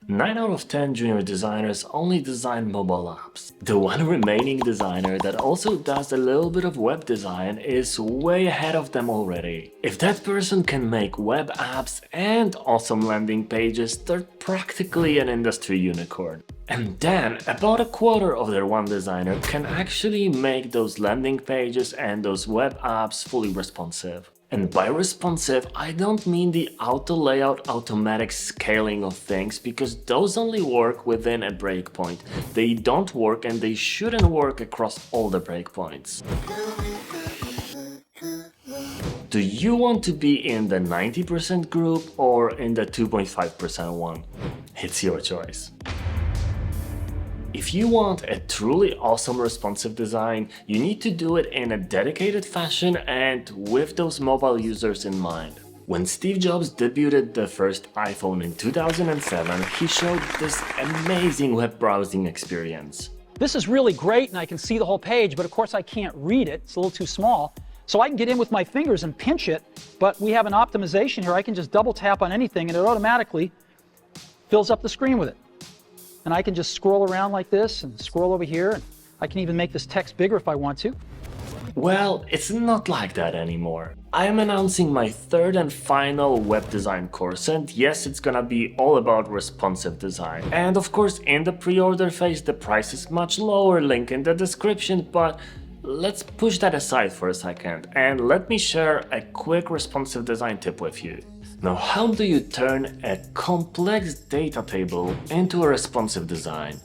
9 out of 10 junior designers only design mobile apps. The one remaining designer that also does a little bit of web design is way ahead of them already. If that person can make web apps and awesome landing pages, they're practically an industry unicorn. And then, about a quarter of their one designer can actually make those landing pages and those web apps fully responsive. And by responsive, I don't mean the auto layout automatic scaling of things, because those only work within a breakpoint. They don't work and they shouldn't work across all the breakpoints. Do you want to be in the 90% group or in the 2.5% one? It's your choice. If you want a truly awesome responsive design, you need to do it in a dedicated fashion and with those mobile users in mind. When Steve Jobs debuted the first iPhone in 2007, he showed this amazing web browsing experience. This is really great and I can see the whole page, but of course I can't read it, it's a little too small. So I can get in with my fingers and pinch it, but we have an optimization here. I can just double tap on anything and it automatically fills up the screen with it. And I can just scroll around like this and scroll over here, and I can even make this text bigger if I want to. Well, it's not like that anymore. I am announcing my third and final web design course, and yes, it's gonna be all about responsive design. And of course, in the pre-order phase, the price is much lower, link in the description, but let's push that aside for a second and let me share a quick responsive design tip with you. Now, how do you turn a complex data table into a responsive design?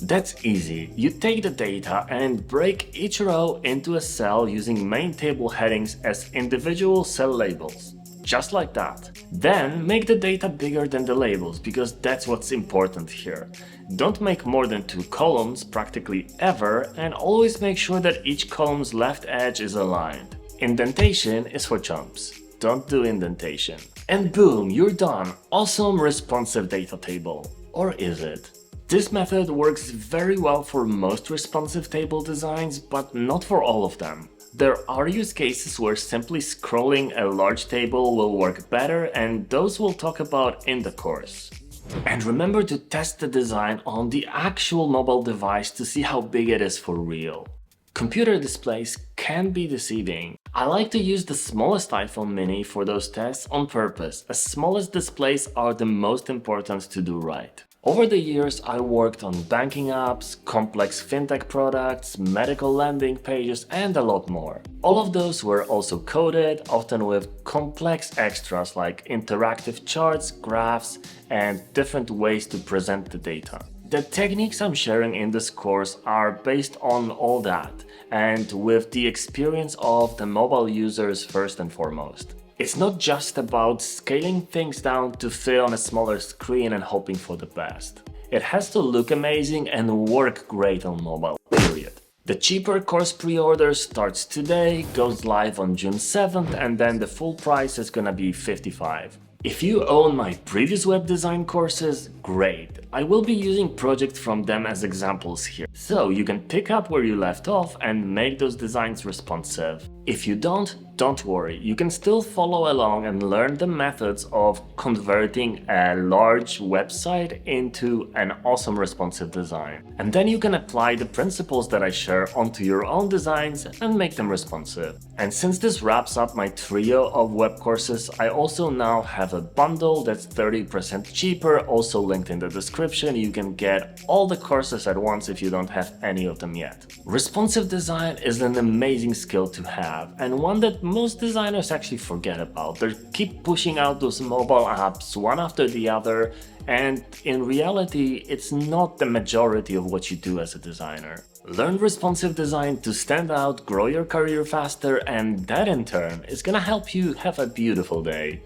That's easy. You take the data and break each row into a cell using main table headings as individual cell labels. Just like that. Then make the data bigger than the labels, because that's what's important here. Don't make more than 2 columns practically ever, and always make sure that each column's left edge is aligned. Indentation is for chumps. Don't do indentation. And boom, you're done. Awesome responsive data table. Or is it? This method works very well for most responsive table designs, but not for all of them. There are use cases where simply scrolling a large table will work better, and those we'll talk about in the course. And remember to test the design on the actual mobile device to see how big it is for real. Computer displays can be deceiving. I like to use the smallest iPhone mini for those tests on purpose, as smallest displays are the most important to do right. Over the years, I worked on banking apps, complex fintech products, medical landing pages, and a lot more. All of those were also coded, often with complex extras like interactive charts, graphs, and different ways to present the data. The techniques I'm sharing in this course are based on all that, and with the experience of the mobile users first and foremost. It's not just about scaling things down to fit on a smaller screen and hoping for the best. It has to look amazing and work great on mobile, period. The cheaper course pre-order starts today, goes live on June 7th, and then the full price is gonna be $55. If you own my previous web design courses, great. I will be using projects from them as examples here, so you can pick up where you left off and make those designs responsive. If you don't worry, you can still follow along and learn the methods of converting a large website into an awesome responsive design. And then you can apply the principles that I share onto your own designs and make them responsive. And since this wraps up my trio of web courses, I also now have a bundle that's 30% cheaper, also linked in the description. You can get all the courses at once if you don't have any of them yet. Responsive design is an amazing skill to have, and one that most designers actually forget about. They keep pushing out those mobile apps one after the other, and in reality, it's not the majority of what you do as a designer. Learn responsive design to stand out, grow your career faster, and that in turn is gonna help you have a beautiful day.